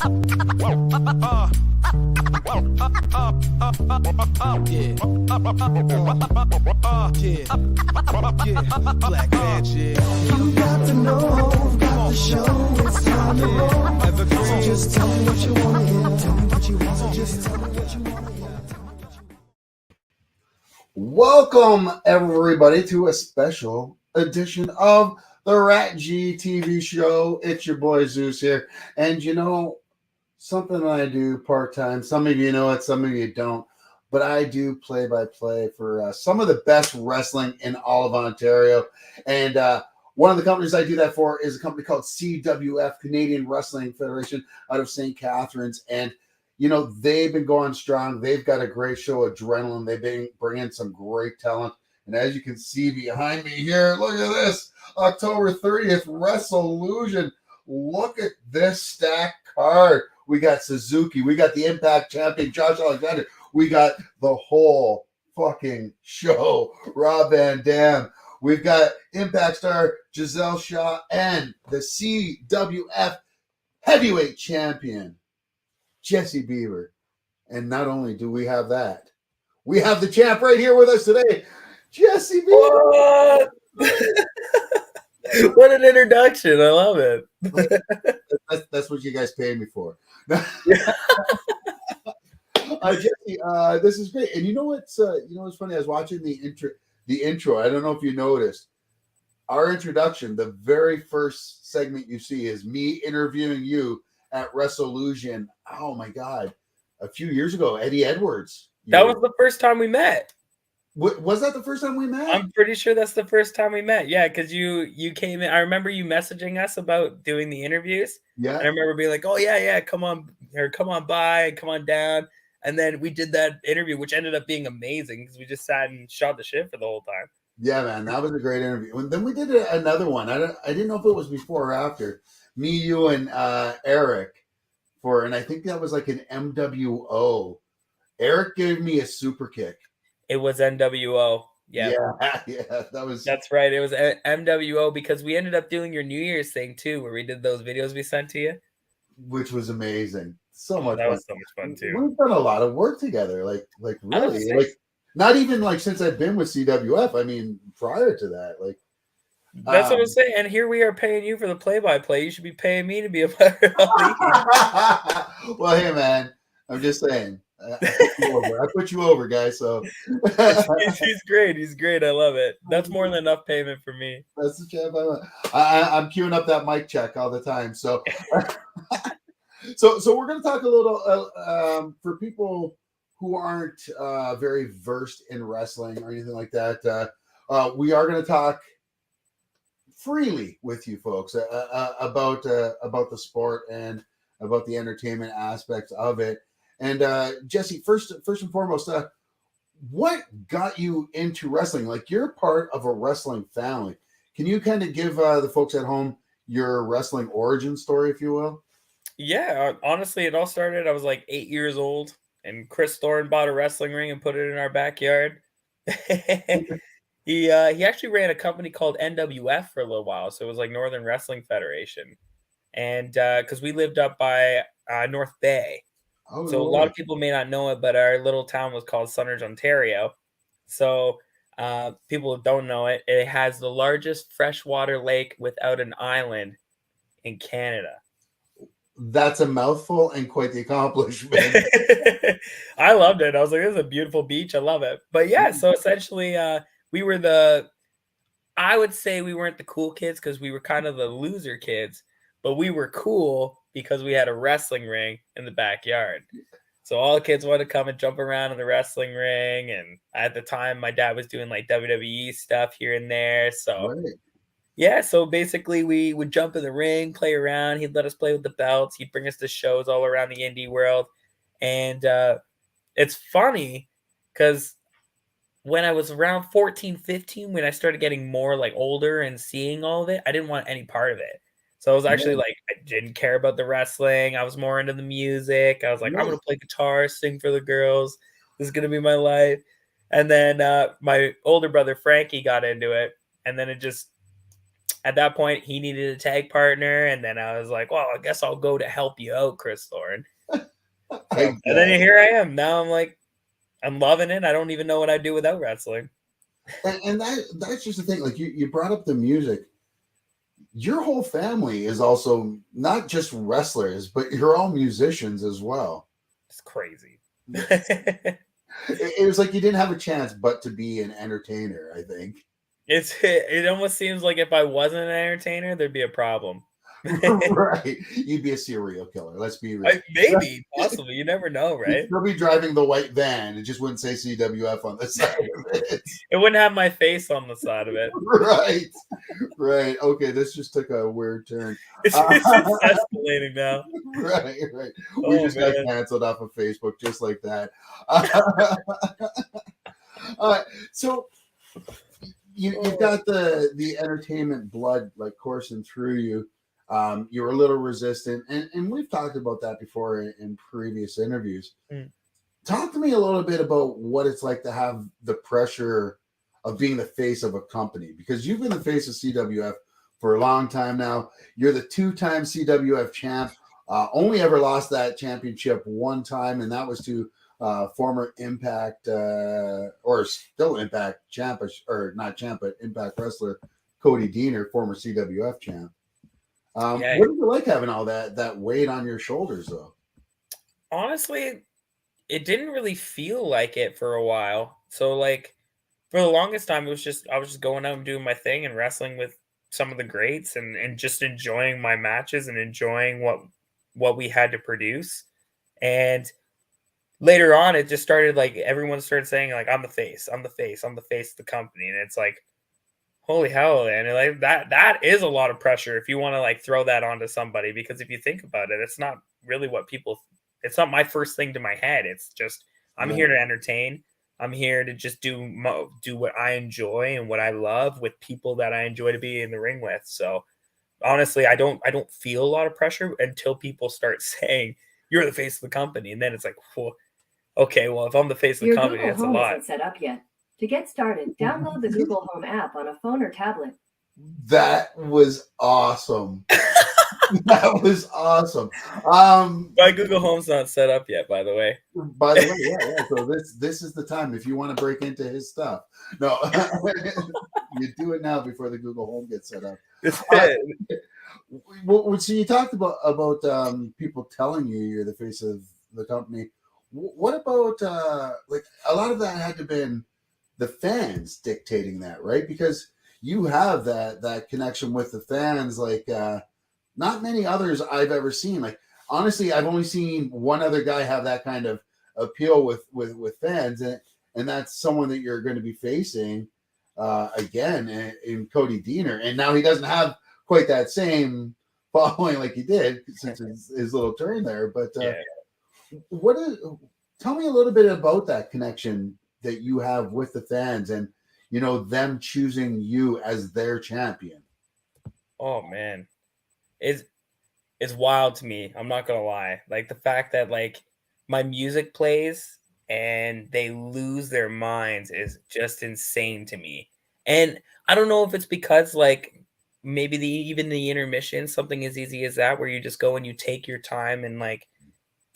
Black magic. You got to know, got to show, it's time to roll. So just tell me what you want to hear. Tell me what you want, so just tell me what you want to hear. Welcome, everybody, to a special edition of the Rat G TV show. It's your boy Zeus here. And you know, something I do part-time. Some of you know it, some of you don't. But I do play-by-play for some of the best wrestling in all of Ontario. And one of the companies I do that for is a company called CWF, Canadian Wrestling Federation, out of St. Catharines. And, you know, they've been going strong. They've got a great show, Adrenaline. They've been bringing some great talent. And as you can see behind me here, look at this. October 30th, WrestleLusion. Look at this stacked card. We got Suzuki. We got the Impact champion, Josh Alexander. We got the whole fucking show, Rob Van Dam. We've got Impact star Giselle Shaw and the CWF heavyweight champion, Jesse Bieber. And not only do we have that, we have the champ right here with us today, Jesse Bieber. What an introduction. I love it. That's what you guys paid me for. Jesse, this is great. And you know what's funny? I was watching the intro. I don't know if you noticed. Our introduction, the very first segment you see is me interviewing you at WrestleLusion. Oh my God. A few years ago, Eddie Edwards. That was the first time we met. Was that the first time we met? I'm pretty sure that's the first time we met. Yeah, because you came in. I remember you messaging us about doing the interviews. Yeah. And I remember being like, oh, yeah, come on by, come on down. And then we did that interview, which ended up being amazing because we just sat and shot the shit for the whole time. Yeah, man, that was a great interview. And then we did another one. I didn't know if it was before or after. Me, you, and Eric and I think that was like an MWO. Eric gave me a super kick. It was NWO. Yeah, that's right. It was MWO because we ended up doing your New Year's thing too, where we did those videos we sent to you, which was amazing. So much that fun. Was so much fun too. We've done a lot of work together, like really, like not even like since I've been with CWF. I mean, prior to that, like that's what I'm saying. And here we are paying you for the play-by-play. You should be paying me to be a part of the Well, hey man, I'm just saying. I put you over, guys. So he's great. He's great. I love it. That's more than enough payment for me. That's the champ I want. I'm queuing up that mic check all the time. So, so we're going to talk a little for people who aren't very versed in wrestling or anything like that. We are going to talk freely with you folks about the sport and about the entertainment aspects of it. And Jesse, first and foremost, what got you into wrestling? Like, you're part of a wrestling family. Can you kind of give the folks at home your wrestling origin story, if you will? Yeah, honestly, it all started. I was like 8 years old, and Chris Thorne bought a wrestling ring and put it in our backyard. He actually ran a company called NWF for a little while, so it was like Northern Wrestling Federation, and because we lived up by North Bay. Oh, so a lot of people may not know it, but our little town was called Sunridge, Ontario. So people who don't know it, it has the largest freshwater lake without an island in Canada. That's a mouthful and quite the accomplishment. I loved it. I was like, this is a beautiful beach. I love it. But yeah, so essentially we were I would say we weren't the cool kids because we were kind of the loser kids, but we were cool because we had a wrestling ring in the backyard. So all the kids wanted to come and jump around in the wrestling ring. And at the time, my dad was doing like WWE stuff here and there. So yeah, so basically we would jump in the ring, play around. He'd let us play with the belts. He'd bring us to shows all around the indie world. And it's funny because when I was around 14, 15, when I started getting more like older and seeing all of it, I didn't want any part of it. So I was actually like, I didn't care about the wrestling. I was more into the music. I was like, I'm going to play guitar, sing for the girls. This is going to be my life. And then my older brother, Frankie, got into it. And then it just at that point, he needed a tag partner, and then I was like, well, I guess I'll go to help you out, Chris Thorne. I So, and then here I am. Now I'm like, I'm loving it. I don't even know what I'd do without wrestling. and that's just the thing. Like you brought up the music. Your whole family is also not just wrestlers, but you're all musicians as well. It's crazy. It was like you didn't have a chance but to be an entertainer, I think. It almost seems like if I wasn't an entertainer, there'd be a problem. Right. You'd be a serial killer. Let's be real. Maybe, possibly. You never know, right? You'll be driving the white van. It just wouldn't say CWF on the side of it. It wouldn't have my face on the side of it. Right. Right. Okay, this just took a weird turn. It's escalating now. Right. We just got canceled off of Facebook just like that. So you've got the entertainment blood like coursing through you. You were a little resistant, and we've talked about that before in previous interviews. Talk to me a little bit about what it's like to have the pressure of being the face of a company, because you've been the face of CWF for a long time now. You're the 2-time CWF champ. Only ever lost that championship one time, and that was to former Impact or still Impact champ, or not champ, but Impact wrestler Cody Deaner, former CWF champ. What do you like having all that weight on your shoulders, though? Honestly, it didn't really feel like it for a while. So, like, for the longest time, I was just going out and doing my thing and wrestling with some of the greats and just enjoying my matches and enjoying what we had to produce. And later on, it just started, like, everyone started saying, like, I'm the face of the company. And it's like, holy hell, and like that is a lot of pressure if you want to like throw that onto somebody, because if you think about it, it's not really it's not my first thing to my head. It's just I'm here to entertain. I'm here to just do what I enjoy and what I love with people that I enjoy to be in the ring with. So honestly, I don't feel a lot of pressure until people start saying you're the face of the company, and then it's like, well, okay, well, if I'm the face of the company, that's a lot. Your Google Home isn't set up yet. To get started, download the Google Home app on a phone or tablet. That was awesome. That was awesome. My Google Home's not set up yet, by the way. By the way, yeah. So this is the time if you want to break into his stuff. No, you do it now before the Google Home gets set up. So you talked about people telling you you're the face of the company. What about like a lot of that had to been the fans dictating that, right? Because you have that connection with the fans, like not many others I've ever seen. Like honestly, I've only seen one other guy have that kind of appeal with fans, and that's someone that you're going to be facing again in Cody Deaner. And now he doesn't have quite that same following like he did since his little turn there. But tell me a little bit about that connection that you have with the fans, and you know them choosing you as their champion. Oh man, it's wild to me. I'm not gonna lie. Like the fact that like my music plays and they lose their minds is just insane to me. And I don't know if it's because like maybe even the intermission, something as easy as that, where you just go and you take your time and like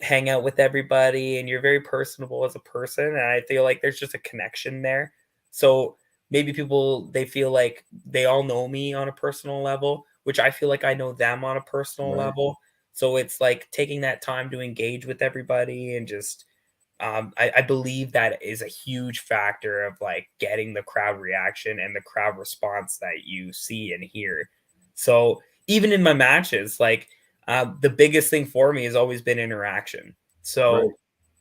hang out with everybody and you're very personable as a person, and I feel like there's just a connection there. So maybe people, they feel like they all know me on a personal level, which I feel like I know them on a personal level. So it's like taking that time to engage with everybody and just I believe that is a huge factor of like getting the crowd reaction and the crowd response that you see and hear. So even in my matches, like the biggest thing for me has always been interaction. So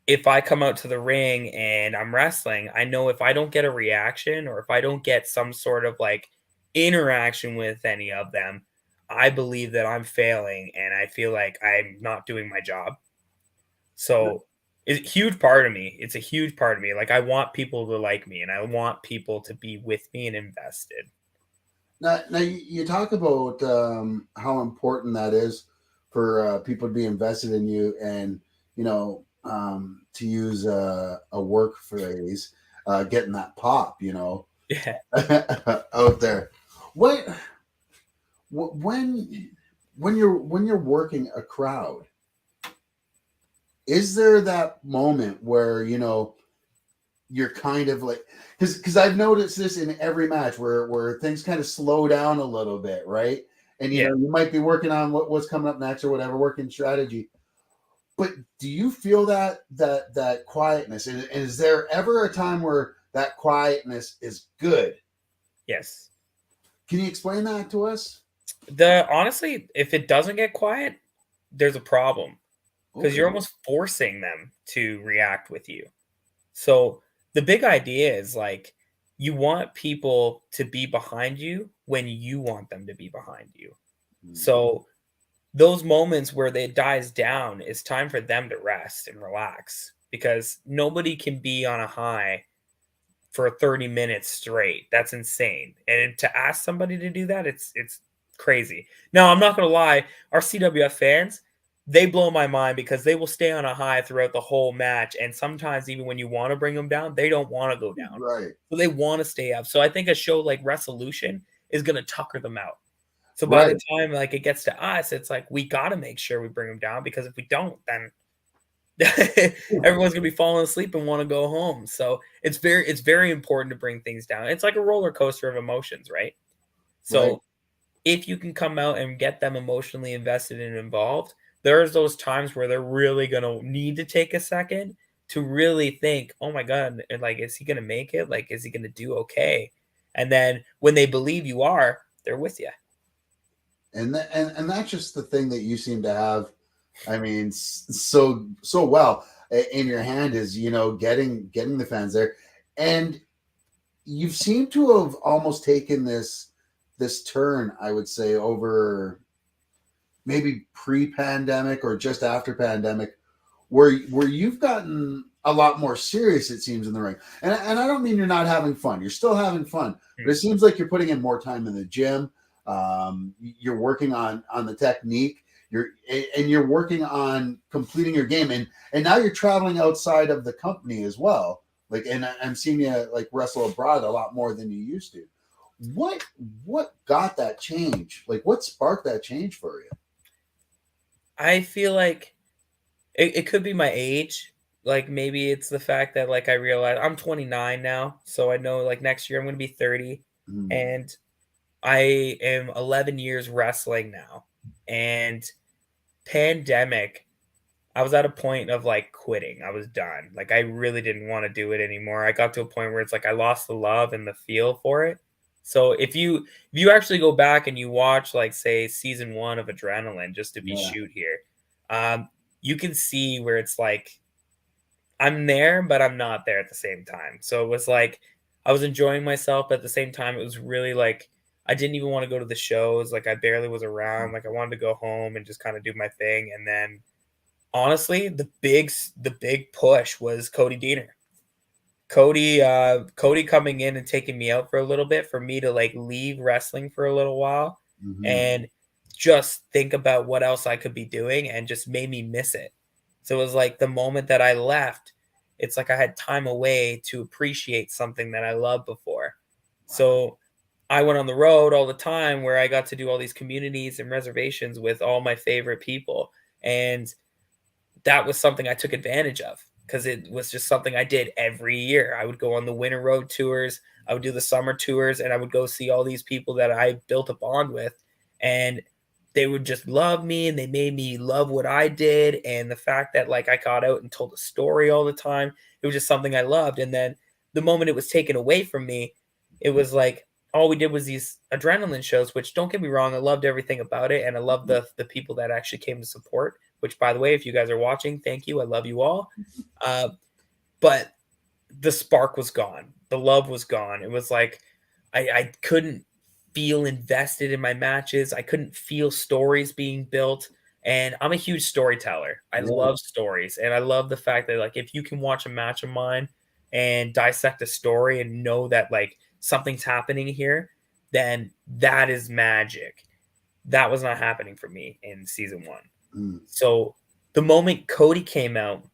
if I come out to the ring and I'm wrestling, I know if I don't get a reaction or if I don't get some sort of like interaction with any of them, I believe that I'm failing and I feel like I'm not doing my job. So it's a huge part of me. It's a huge part of me. Like I want people to like me and I want people to be with me and invested. Now you talk about how important that is for people to be invested in you, and you know, to use a work phrase, getting that pop, you know, Yeah, out there. What when you're working a crowd, is there that moment where you're kind of like, because I've noticed this in every match where things kind of slow down a little bit, right? And Yeah. you might be working on what's coming up next or whatever, working strategy. But do you feel that quietness? And is there ever a time where that quietness is good? Yes. Can you explain that to us? Honestly, if it doesn't get quiet, there's a problem because you're Okay. almost forcing them to react with you. So the big idea is like you want people to be behind you when you want them to be behind you. So those moments where it dies down, it's time for them to rest and relax because nobody can be on a high for 30 minutes straight. That's insane. And to ask somebody to do that, it's crazy. Now, I'm not going to lie, our CWF fans, they blow my mind because they will stay on a high throughout the whole match, and sometimes even when you want to bring them down, they don't want to go down. Right. So they want to stay up. So I think a show like Resolution is going to tucker them out. So by Right. the time like it gets to us, it's like we got to make sure we bring them down because if we don't, then everyone's gonna be falling asleep and want to go home. So it's very important to bring things down. It's like a roller coaster of emotions, right? So Right. if you can come out and get them emotionally invested and involved, there's those times where they're really gonna need to take a second to really think, oh my god, like is he gonna make it? Like is he gonna do okay? And then when they believe you are, they're with you. And that's just the thing that you seem to have. I mean, so well in your hand is getting the fans there, and you seem to have almost taken this turn. I would say over maybe pre-pandemic or just after pandemic, where you've gotten a lot more serious. It seems in the ring, and I don't mean you're not having fun. You're still having fun, but it seems like you're putting in more time in the gym. You're working on the technique. You're working on completing your game, and now you're traveling outside of the company as well. Like, and I'm seeing you like wrestle abroad a lot more than you used to. What got that change? Like, what sparked that change for you? I feel like it could be my age. Like maybe it's the fact that like I realize I'm 29 now, so I know like next year I'm going to be 30, and I am 11 years wrestling now. And pandemic, I was at a point of like quitting. I was done. Like I really didn't want to do it anymore. I got to a point where it's like I lost the love and the feel for it. So if you actually go back and you watch like say season 1 of Adrenaline, just to be shoot here, you can see where it's like I'm there, but I'm not there at the same time. So it was like I was enjoying myself, but at the same time, it was really like I didn't even want to go to the shows. Like I barely was around. Like I wanted to go home and just kind of do my thing. And then honestly, the big push was Cody Deaner. Cody coming in and taking me out for a little bit for me to like leave wrestling for a little while and just think about what else I could be doing and just made me miss it. So it was like the moment that I left, it's like I had time away to appreciate something that I loved before. So I went on the road all the time where I got to do all these communities and reservations with all my favorite people. And that was something I took advantage of because it was just something I did every year. I would go on the winter road tours, I would do the summer tours, and I would go see all these people that I built a bond with. And they would just love me and they made me love what I did. And the fact that like I got out and told a story all the time, it was just something I loved. And then the moment it was taken away from me, it was like all we did was these Adrenaline shows, which don't get me wrong, I loved everything about it. And I loved the people that actually came to support, which by the way, if you guys are watching, thank you. I love you all. But the spark was gone. The love was gone. It was like I couldn't feel invested in my matches. I couldn't feel stories being built. And I'm a huge storyteller. I love stories. And I love the fact that like if you can watch a match of mine and dissect a story and know that like something's happening here, then that is magic. That was not happening for me in season 1. So the moment Cody came out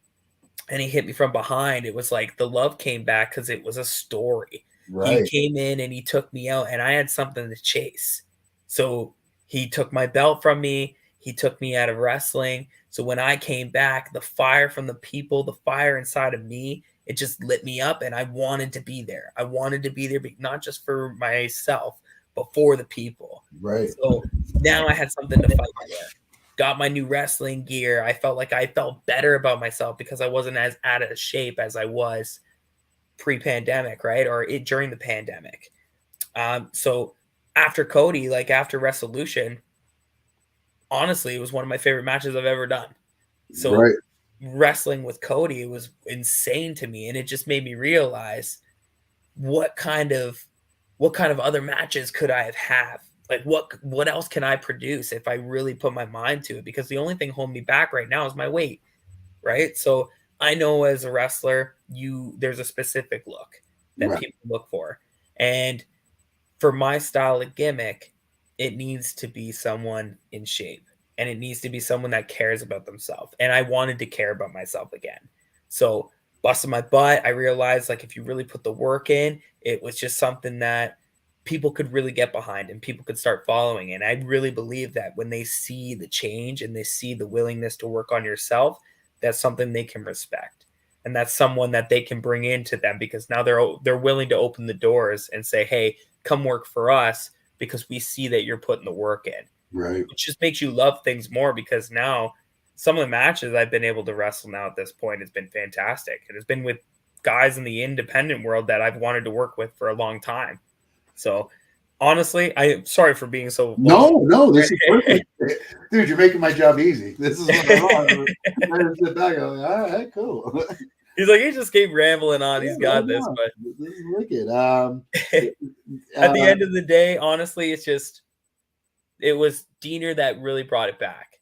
and he hit me from behind, it was like the love came back because it was a story. He came in and he took me out, and I had something to chase. So He took my belt from me. He took me out of wrestling. So when I came back, the fire from the people, the fire inside of me, it just lit me up, and I wanted to be there. I wanted to be there, but not just for myself, but for the people. Right. So now I had something to fight for. Got my new wrestling gear. I felt like I felt better about myself because I wasn't as out of shape as I was pre-pandemic, right? Or during the pandemic. So after Cody, like after Resolution, honestly, it was one of my favorite matches I've ever done. So Right. wrestling with Cody, it was insane to me, and it just made me realize what kind of other matches could I have? Like what else can I produce if I really put my mind to it? Because the only thing holding me back right now is my weight, right? So I know as a wrestler, there's a specific look that Right. people look for. And for my style of gimmick, it needs to be someone in shape, and it needs to be someone that cares about themselves. And I wanted to care about myself again. So busting my butt, I realized like if you really put the work in, it was just something that people could really get behind and people could start following. And I really believe that when they see the change and they see the willingness to work on yourself, that's something they can respect. And that's someone that they can bring into them, because now they're willing to open the doors and say, hey, come work for us because we see that you're putting the work in. Right. It just makes you love things more, because now some of the matches I've been able to wrestle now at this point has been fantastic. And it's been with guys in the independent world that I've wanted to work with for a long time. So honestly, I'm sorry for being so long. No, this is perfect. Dude, you're making my job easy. This is what I want. I sit back, I'm like, all right, cool. He's like, he just keep rambling on. He's got this, but this is wicked. at the end of the day, honestly, it was Diener that really brought it back.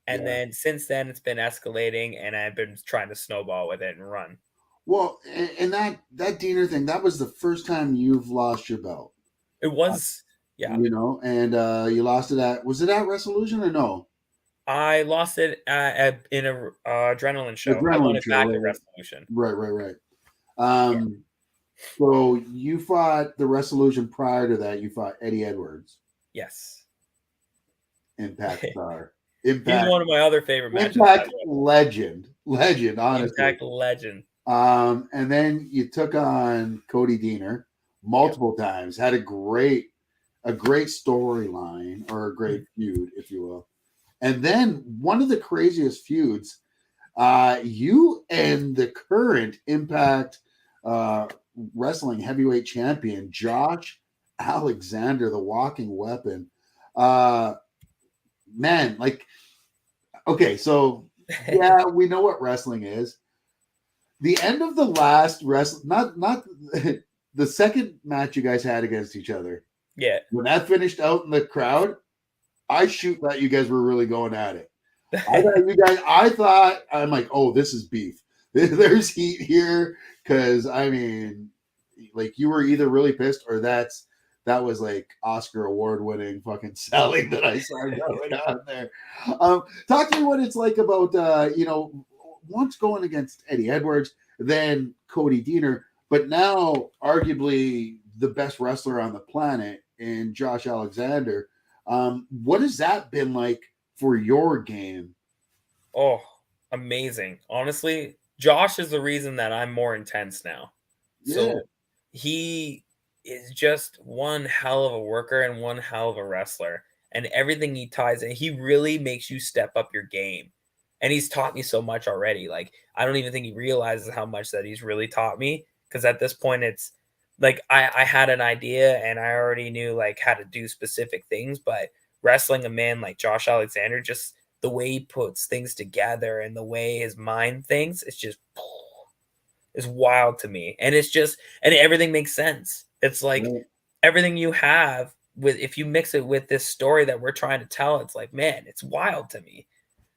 And then since then, it's been escalating, and I've been trying to snowball with it and run. Well, and that Diener thing, that was the first time you've lost your belt. It was, yeah. You know, and you lost it was it at Resolution or no? I lost it in a adrenaline show. I won it back at Resolution. Right. So you fought the Resolution prior to that. You fought Eddie Edwards. Yes. Impact star. Impact. He's one of my other favorite matches. Impact legend, honestly. Impact legend. And then you took on Cody Diener multiple times. Had a great storyline, or a great feud, if you will. And then one of the craziest feuds, you and the current Impact Wrestling Heavyweight Champion, Josh Alexander, the Walking Weapon. Man, like, okay, so yeah, we know what wrestling is. The end of the last not the second match you guys had against each other. Yeah. When that finished out in the crowd, I thought you guys were really going at it. I'm like, oh, this is beef. There's heat here, because I mean, like, you were either really pissed or that was like Oscar award winning fucking selling that I saw going on there. Talk to me what it's like about once going against Eddie Edwards, then Cody Diener, but now arguably the best wrestler on the planet in Josh Alexander. What has that been like for your game? Oh, amazing. Honestly, Josh is the reason that I'm more intense now. Yeah. So he is just one hell of a worker and one hell of a wrestler. And everything he ties in, he really makes you step up your game. And he's taught me so much already. Like, I don't even think he realizes how much that he's really taught me. Because at this point, it's like I had an idea and I already knew like how to do specific things. But wrestling a man like Josh Alexander, just the way he puts things together and the way his mind thinks, it's just is wild to me. And it's just, and everything makes sense. It's like everything you have with, if you mix it with this story that we're trying to tell, it's like, man, it's wild to me.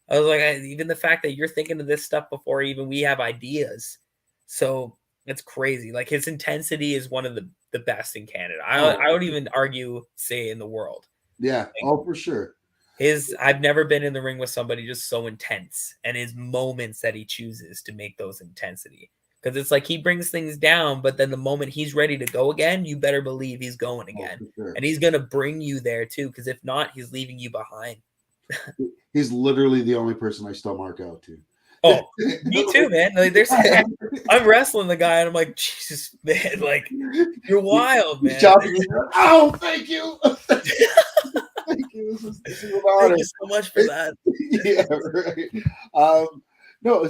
I was like, even the fact that you're thinking of this stuff before even we have ideas. So it's crazy. Like, his intensity is one of the best in Canada. I would even say in the world. Yeah. Like, for sure. I've never been in the ring with somebody just so intense, and his moments that he chooses to make those intensity. because it's like he brings things down, but then the moment he's ready to go again, you better believe he's going again, for sure. and he's gonna bring you there too. Because if not, he's leaving you behind. He's literally the only person I still mark out to. Oh, me too, man. Like, I'm wrestling the guy, and I'm like, Jesus, man, like you're wild, man. Oh, thank you. Thank you. This is an honor. Thank you so much for that. Yeah, right. No,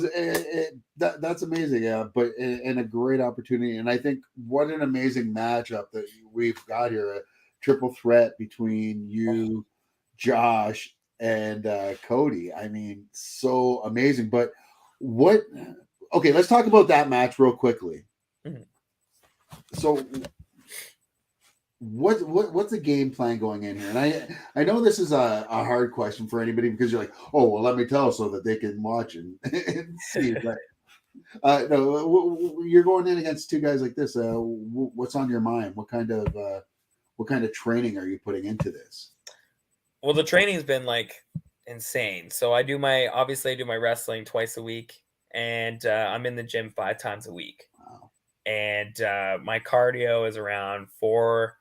that's amazing. Yeah, but and a great opportunity. And I think what an amazing matchup that we've got here. A triple threat between you, Josh, and Cody. I mean, so amazing. But what? Okay, let's talk about that match real quickly. Mhm. So, what's the game plan going in here? And I know this is a hard question for anybody because you're like, oh well, let me tell so that they can watch and see. But no, you're going in against two guys like this. What's on your mind? What kind of training are you putting into this? Well, the training's been like insane. So I do my wrestling twice a week, and I'm in the gym 5 times a week. Wow. And my cardio is around four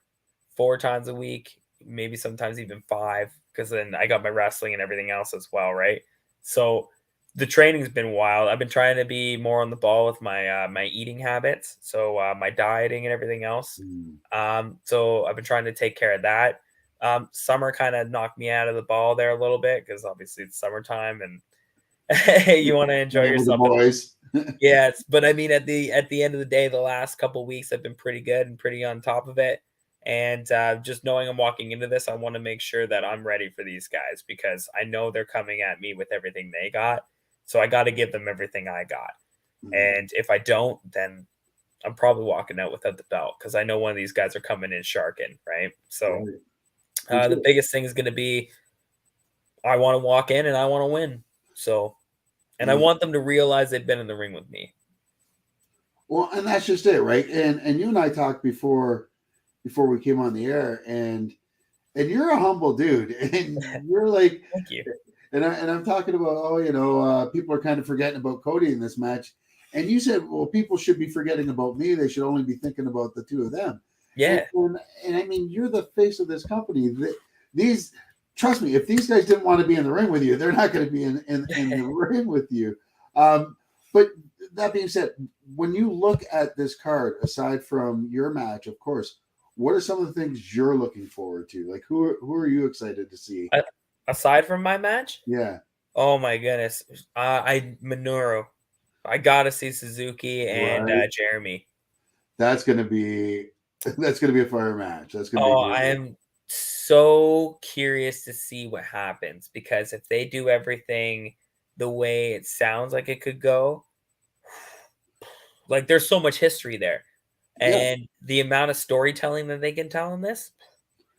times a week, maybe sometimes even 5, because then I got my wrestling and everything else as well, right? So the training's been wild. I've been trying to be more on the ball with my my eating habits, so my dieting and everything else. So I've been trying to take care of that. Summer kind of knocked me out of the ball there a little bit because obviously it's summertime and you want to enjoy yourself. Boys. Yes, but I mean at the end of the day, the last couple of weeks have been pretty good and pretty on top of it. And just knowing I'm walking into this, I want to make sure that I'm ready for these guys because I know they're coming at me with everything they got. So I got to give them everything I got. And if I don't, then I'm probably walking out without the belt because I know one of these guys are coming in sharking, right? So the biggest thing is going to be I want to walk in and I want to win. So, and I want them to realize they've been in the ring with me. Well, and that's just it, right? And you and I talked before we came on the air, and you're a humble dude, and you're like, thank you. And I'm talking about, people are kind of forgetting about Cody in this match, and you said, well, people should be forgetting about me. They should only be thinking about the two of them. Yeah. And I mean, you're the face of this company. Trust me, if these guys didn't want to be in the ring with you, they're not going to be in the ring with you. But that being said, when you look at this card, aside from your match, of course, what are some of the things you're looking forward to? Like, who are you excited to see? Aside from my match? Yeah. Oh my goodness. Minoru. I gotta see Suzuki and Jeremy. That's gonna be a fire match. That's gonna be I am so curious to see what happens because if they do everything the way it sounds like it could go, like there's so much history there. And the amount of storytelling that they can tell in this.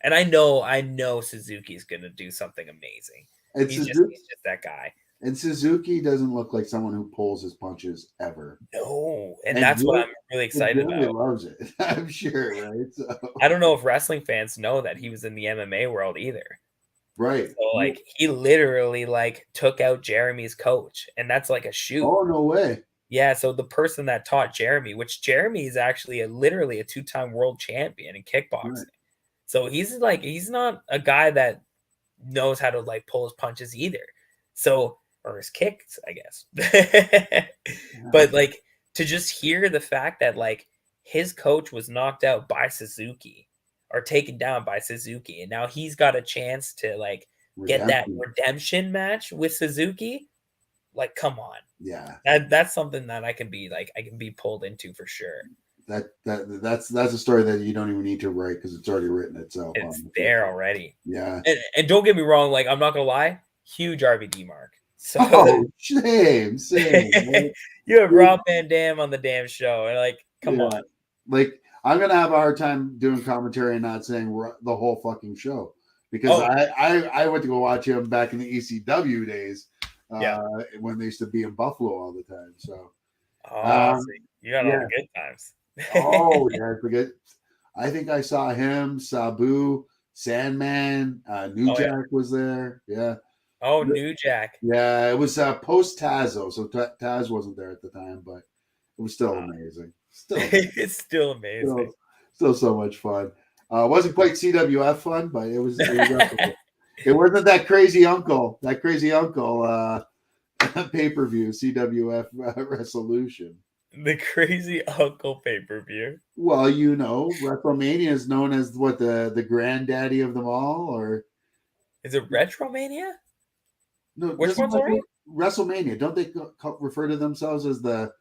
And I know Suzuki's gonna do something amazing. He's just that guy. And Suzuki doesn't look like someone who pulls his punches ever. No, and that's what I'm really excited about. He loves it, I'm sure, right? So. I don't know if wrestling fans know that he was in the MMA world either. Right. So like he literally like took out Jeremy's coach, and that's like a shoot. Oh, no way. Yeah, so the person that taught Jeremy, which Jeremy is actually literally a 2-time world champion in kickboxing. Right. So he's not a guy that knows how to like pull his punches either. So, or his kicks, I guess. But like to just hear the fact that like his coach was knocked out by Suzuki or taken down by Suzuki, and now he's got a chance to like get that redemption match with Suzuki. Like, come on. Yeah. That's something that I can be pulled into for sure. That's a story that you don't even need to write because it's already written itself. It's there already. Yeah. And don't get me wrong, like I'm not gonna lie, huge RVD mark. So same. You have Rob Van Dam on the damn show, and like, come on. Like I'm gonna have a hard time doing commentary and not saying the whole fucking show because I went to go watch him back in the ECW days. When they used to be in Buffalo all the time. So, you got all the good times. I forget. I think I saw him, Sabu, Sandman, New Jack was there. Yeah. New Jack. Yeah, it was post Taz though, so Taz wasn't there at the time, but It was still amazing. Still, It's still amazing. still so much fun. Wasn't quite CWF fun, but it was it wasn't that crazy uncle pay-per-view CWF resolution. The crazy uncle pay-per-view. Well, WrestleMania is known as what, the granddaddy of them all, or Is it Retromania? no? Which doesn't one, sorry? WrestleMania, don't they refer to themselves as the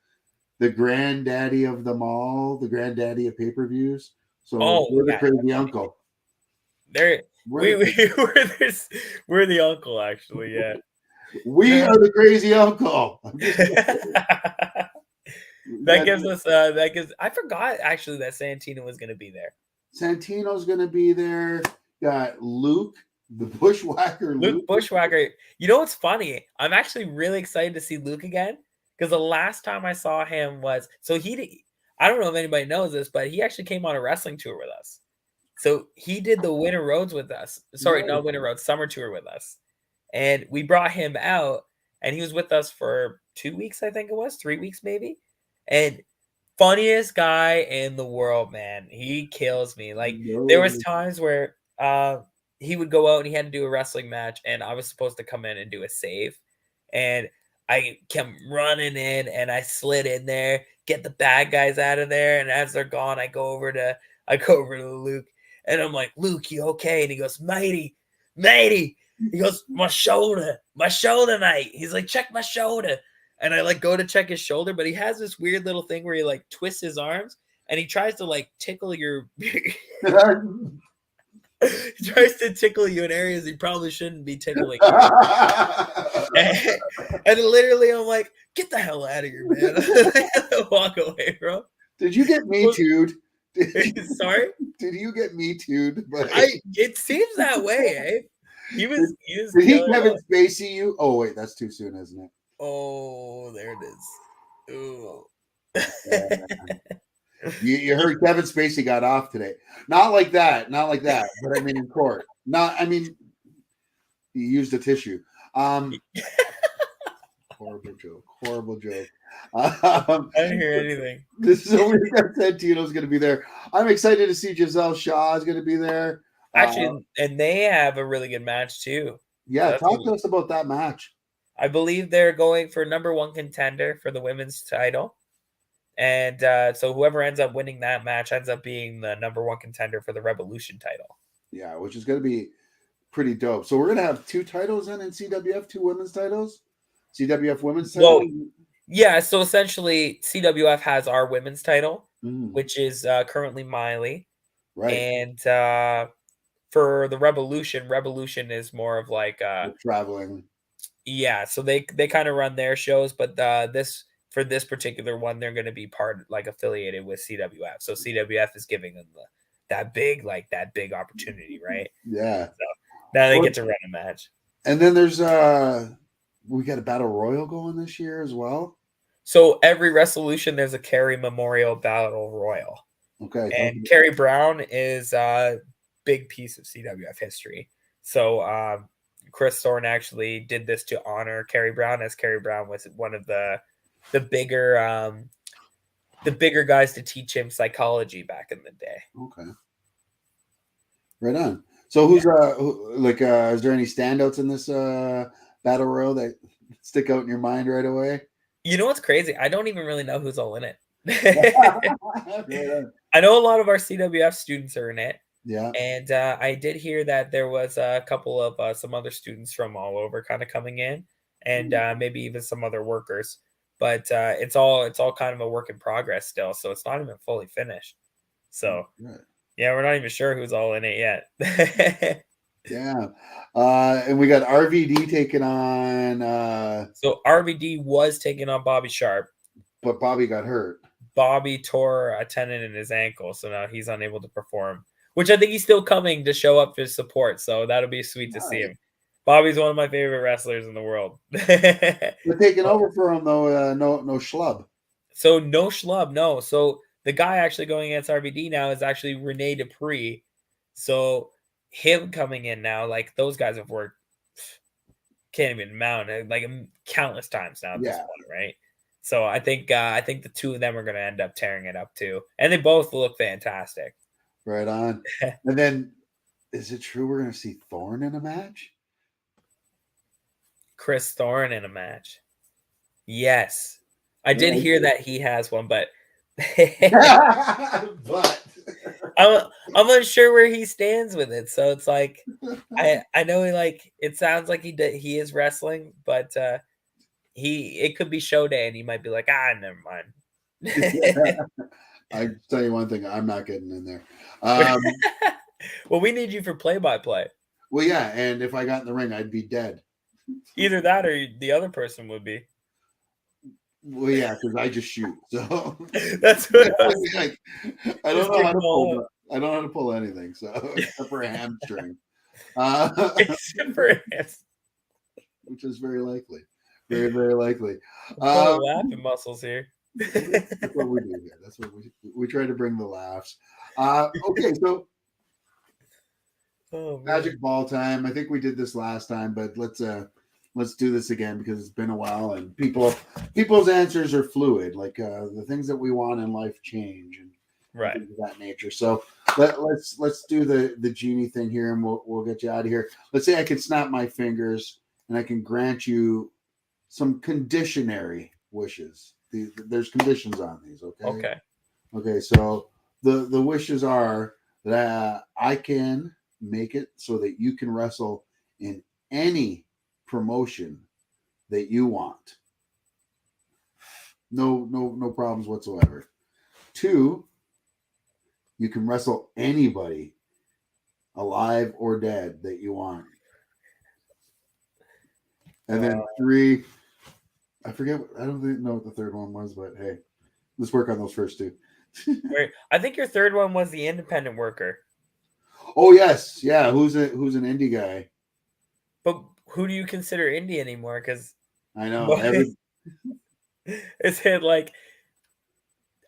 granddaddy of them all, the granddaddy of pay-per-views? So Oh, we're the yeah. crazy uncle. There, We're we're the uncle, actually. Yeah. We are the crazy uncle. That gives us. That gives. I forgot actually that Santino was going to be there. Santino's going to be there. Got Luke, the bushwhacker. Luke Bushwhacker. You know what's funny? I'm actually really excited to see Luke again because the last time I saw him was I don't know if anybody knows this, but he actually came on a wrestling tour with us. So he did the Winter Roads with us. Sorry, not Winter Roads, Summer Tour with us. And we brought him out, and he was with us for 2 weeks, I think it was, 3 weeks maybe. And funniest guy in the world, man. He kills me. Like there was times where he would go out and he had to do a wrestling match, and I was supposed to come in and do a save. And I kept running in, and I slid in there, get the bad guys out of there, and as they're gone, I go over to Luke, and I'm like, Luke, you okay? And he goes, matey. He goes, my shoulder, mate. He's like, check my shoulder. And I like go to check his shoulder, but he has this weird little thing where he like twists his arms and he tries to like tickle your he tries to tickle you in areas he probably shouldn't be tickling. And literally I'm like, get the hell out of here, man. Walk away, bro. Did you get me too'd? Sorry? Did you get me too'd? It seems that way, eh? He was Did he Kevin Spacey you? Oh wait, that's too soon, isn't it? Oh, there it is. Ooh. You heard Kevin Spacey got off today. Not like that, but I mean in court. He used a tissue. Horrible joke. I didn't hear anything. So we got Santino's going to be there. I'm excited to see Giselle Shaw is going to be there. Actually, and they have a really good match too. Yeah, talk to us about that match. I believe they're going for number one contender for the women's title. And so whoever ends up winning that match ends up being the number one contender for the Revolution title. Yeah, which is going to be pretty dope. So we're going to have 2 titles in CWF, 2 women's titles. CWF women's title. Well, yeah, so essentially CWF has our women's title, which is currently Miley. Right. And for the Revolution is more of like traveling. Yeah, so they kind of run their shows, but for this particular one, they're going to be affiliated with CWF. So CWF is giving them that big opportunity, right? Yeah. So now they get to run a match. And then there's we got a battle royal going this year as well. So every resolution there's a Kerry Memorial Battle Royal. Okay. And Kerry Brown is a big piece of CWF history. So Chris Thorne actually did this to honor Kerry Brown, as Kerry Brown was one of the bigger guys to teach him psychology back in the day. Okay. Right on. So who's is there any standouts in this battle royal that stick out in your mind right away? You know what's crazy? I don't even really know who's all in it. I know a lot of our CWF students are in it. Yeah. And I did hear that there was a couple of some other students from all over kind of coming in, and maybe even some other workers. But it's all kind of a work in progress still, so it's not even fully finished. So yeah, we're not even sure who's all in it yet. Yeah. And we got RVD taking on so RVD was taking on Bobby Sharp, but Bobby got hurt. Bobby tore a tendon in his ankle, so now he's unable to perform, which I think he's still coming to show up for support, so that'll be sweet to see him. Bobby's one of my favorite wrestlers in the world. They're taking over for him though. No schlub. So no schlub, no. So the guy actually going against RVD now is actually Rene Dupree. So him coming in now, like those guys have worked, can't even mount like countless times now at this point, right? So I think the two of them are going to end up tearing it up too, and they both look fantastic. Right on. And then, is it true we're going to see Thorne in a match? Chris Thorne in a match. Yes, I did Yeah. hear that he has one, but But I'm unsure where he stands with it. So it's like I know it sounds like he is wrestling, but it could be show day, and he might be like, never mind. I tell you one thing, I'm not getting in there. Well, we need you for play-by-play. Well, yeah, and if I got in the ring, I'd be dead. Either that or the other person would be. Well, yeah, because I just shoot. So That's what I was like, I Just don't know give how to them all pull. I don't know how to pull anything, so except for a hamstring, except for his which is very likely, very very likely. laughing muscles here. That's what we do here. That's what we try to bring the laughs. Okay, so Oh, man. magic ball time. I think we did this last time, but let's do this again because it's been a while and people's answers are fluid. Like the things that we want in life change and Right. things of that nature. So let's do the genie thing here, and we'll get you out of here. Let's say I can snap my fingers and I can grant you some conditionary wishes. There's conditions on these. Okay. Okay. So the wishes are that I can make it so that you can wrestle in any promotion that you want. No problems whatsoever. 2, you can wrestle anybody, alive or dead, that you want. And then 3, I forget. I don't know what the third one was, but hey, let's work on those first 2. Wait, I think your third one was the independent worker. Oh yes, yeah. Who's an indie guy? But who do you consider indie anymore? Because I know. it's hit like.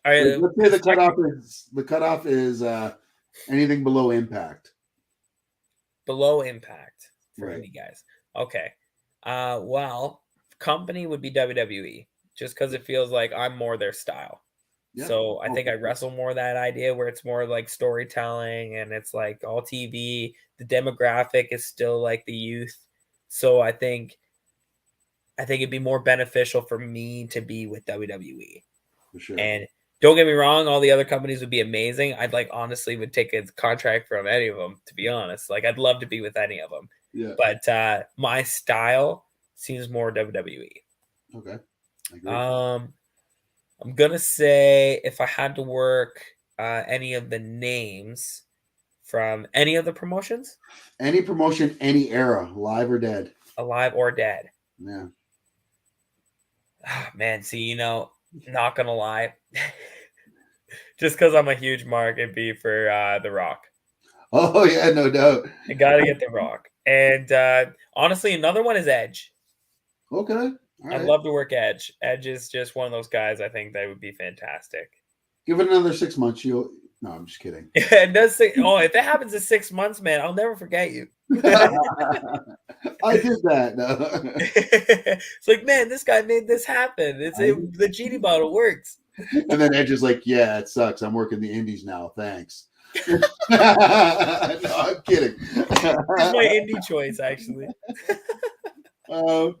All right, Let's say the cutoff is anything below Impact. below Impact for Right. indie guys. Okay. Well, company would be WWE just because it feels like I'm more their style. Yeah. So I think I wrestle more that idea where it's more like storytelling and it's like all TV. The demographic is still like the youth. So I think it'd be more beneficial for me to be with WWE. For sure. And don't get me wrong, all the other companies would be amazing. I'd honestly would take a contract from any of them, to be honest. Like I'd love to be with any of them. Yeah. But my style seems more WWE. Okay. I agree. I'm gonna say if I had to work any of the names from any of the promotions, Any promotion, any era, live or dead. alive or dead. Yeah. Oh, man, see, not gonna lie, just because I'm a huge mark, it'd be for The Rock. Oh yeah, no doubt. I gotta get The Rock, and honestly, another one is Edge. Okay. All I'd right. love to work Edge. Edge is just one of those guys. I think that would be fantastic. Give it another 6 months. You'll. No, I'm just kidding. It does say, if it happens in 6 months, man, I'll never forget you. I did that. No. It's like, man, this guy made this happen. The genie bottle works. And then Edge is like, "Yeah, it sucks. I'm working the indies now. Thanks." No, I'm kidding. It's my indie choice, actually. All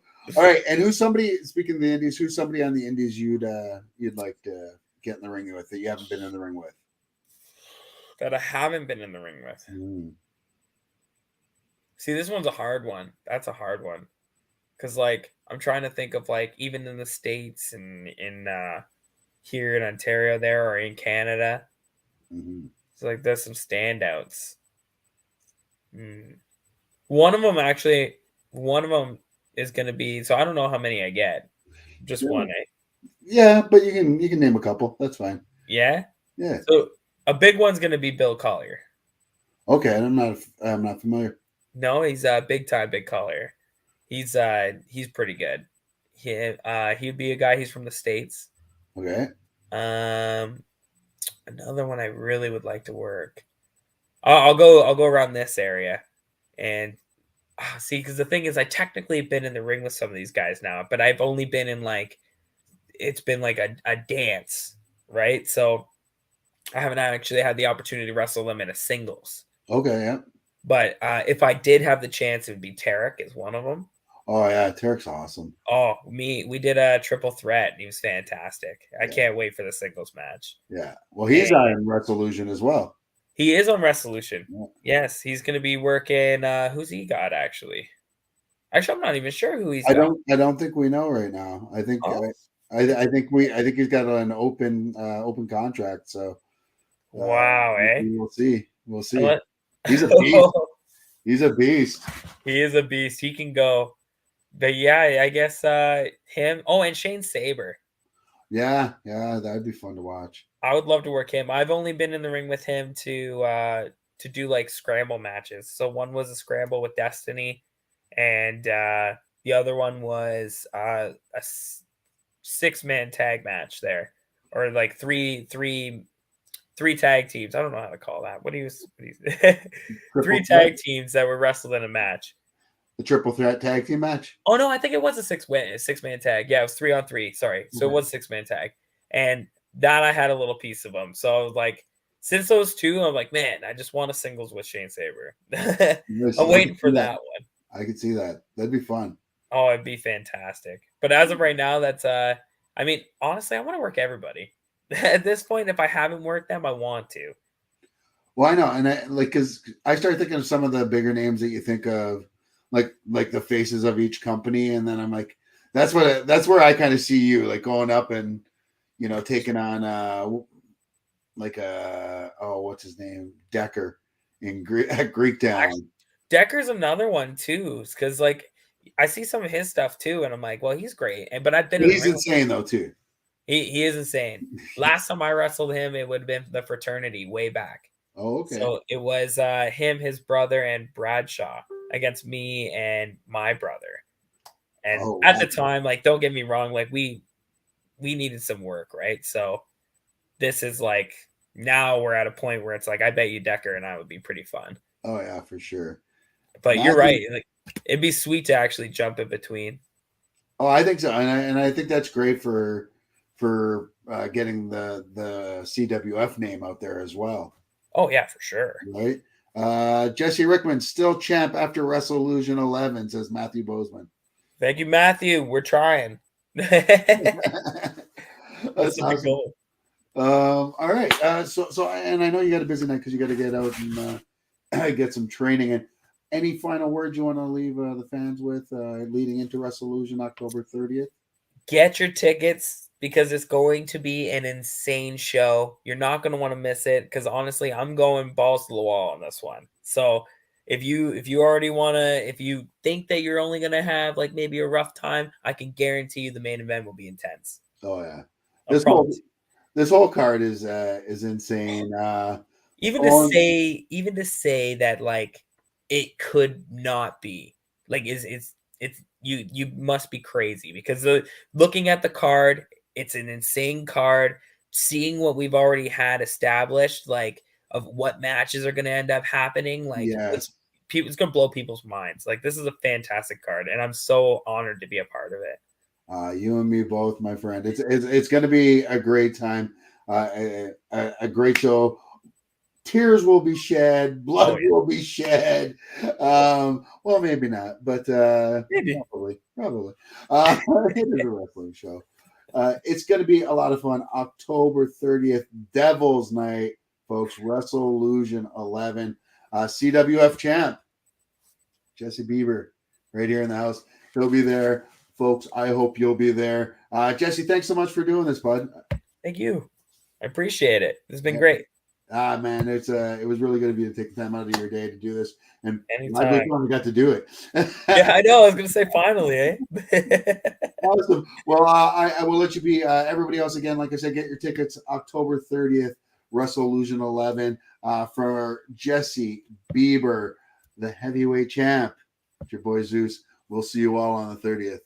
right, and speaking of the indies, who's somebody on the indies you'd like to get in the ring with that you haven't been in the ring with? That I haven't been in the ring with. See, this one's a hard one. That's a hard one. Because, I'm trying to think of, even in the States and in here in Ontario there or in Canada. Mm-hmm. So, there's some standouts. One of them is going to be, so I don't know how many I get. Just one, eh? Yeah, but you can name a couple. That's fine. Yeah? Yeah. So, a big one's going to be Bill Collier. Okay, I'm not familiar. No, he's a big Collier. He's pretty good. He'd be a guy. He's from the States. Okay. Another one I really would like to work. I'll go around this area, and see, because the thing is, I technically have been in the ring with some of these guys now, but I've only been in it's been like a dance, right? So I haven't actually had the opportunity to wrestle them in a singles. Okay, yeah. But if I did have the chance, it would be Tarek is one of them. Oh yeah, Tarek's awesome. Oh, we did a triple threat. And he was fantastic. I Yeah. can't wait for the singles match. Yeah. Well, he's And on Resolution as well. he is on Resolution. Yeah. Yes, he's going to be working. Who's he got actually? Actually, I'm not even sure who he's got. I don't think we know right now. I think Oh, I think he's got an open contract. So wow, eh? we'll see. We'll see. Let- He's a beast. He's a beast. He is a beast. He can go. But yeah, I guess him. Oh, and Shane Saber. Yeah, that'd be fun to watch. I would love to work him. I've only been in the ring with him to do like scramble matches. So one was a scramble with Destiny, and the other one was a 6-man tag match there, or like three tag teams. I don't know how to call that. What do you three tag teams that were wrestled in a match. The triple threat tag team match. Oh no, I think it was a 6-man tag. Yeah, it was 3-on-3. Sorry, so it was 6-man tag, and that I had a little piece of them. So I was like, since those two, I'm like, man, I just want a singles with Shane Saber. I'm waiting for that one. I could see that. That'd be fun. Oh, it'd be fantastic. But as of right now, that's I mean, honestly, I want to work everybody. At this point, if I haven't worked them, I want to. Well, I know, and because I started thinking of some of the bigger names that you think of, like the faces of each company, and then I'm like, that's where I kind of see you, like going up and taking on what's his name, Decker in at Greektown. Decker's another one too, because like I see some of his stuff too, and I'm like, well, he's great, but I've been. He's insane though too. He is insane. Last time I wrestled him, it would have been the fraternity way back. Oh, okay. So it was him, his brother, and Bradshaw against me and my brother. And at the time, like, don't get me wrong, like we needed some work, right? So this is like now we're at a point where it's like I bet you Decker and I would be pretty fun. Oh yeah, for sure. But you're right. Like, it'd be sweet to actually jump in between. Oh, I think so, and I think that's great for getting the CWF name out there as well. Oh yeah, for sure. Right. Jesse Rickman still champ after Resolution 11, says Matthew Bozeman. Thank you, Matthew. We're trying. That's awesome. Cool. All right. So, and I know you got a busy night because you got to get out and get some training. And any final words you want to leave the fans with leading into Resolution October 30th? Get your tickets because it's going to be an insane show. You're not going to want to miss it because honestly, I'm going balls to the wall on this one. So if you already want to, if you think that you're only going to have like maybe a rough time, I can guarantee you the main event will be intense. Oh yeah. This whole card is insane. Even to say that like it could not be like it's you must be crazy because looking at the card, it's an insane card. Seeing what we've already had established, like of what matches are going to end up happening, like yes. It's going to blow people's minds. Like this is a fantastic card, and I'm so honored to be a part of it. You and me both, my friend. It's going to be a great time, a great show. Tears will be shed, blood will be shed. Well, maybe not, but maybe probably. It is a wrestling show. It's going to be a lot of fun. October 30th, Devil's Night, folks. Resolution 11, CWF champ Jesse Bieber, right here in the house. He'll be there. Folks, I hope you'll be there. Jesse, thanks so much for doing this, bud. Thank you. I appreciate it. It's been great. Man, it was really good of you to take the time out of your day to do this. And anytime we got to do it. Yeah, I know. I was going to say finally, eh? Awesome. Well, I will let you be. Everybody else, again, like I said, get your tickets October 30th, Resolution 11 for Jesse Bieber, the heavyweight champ. It's your boy Zeus. We'll see you all on the 30th.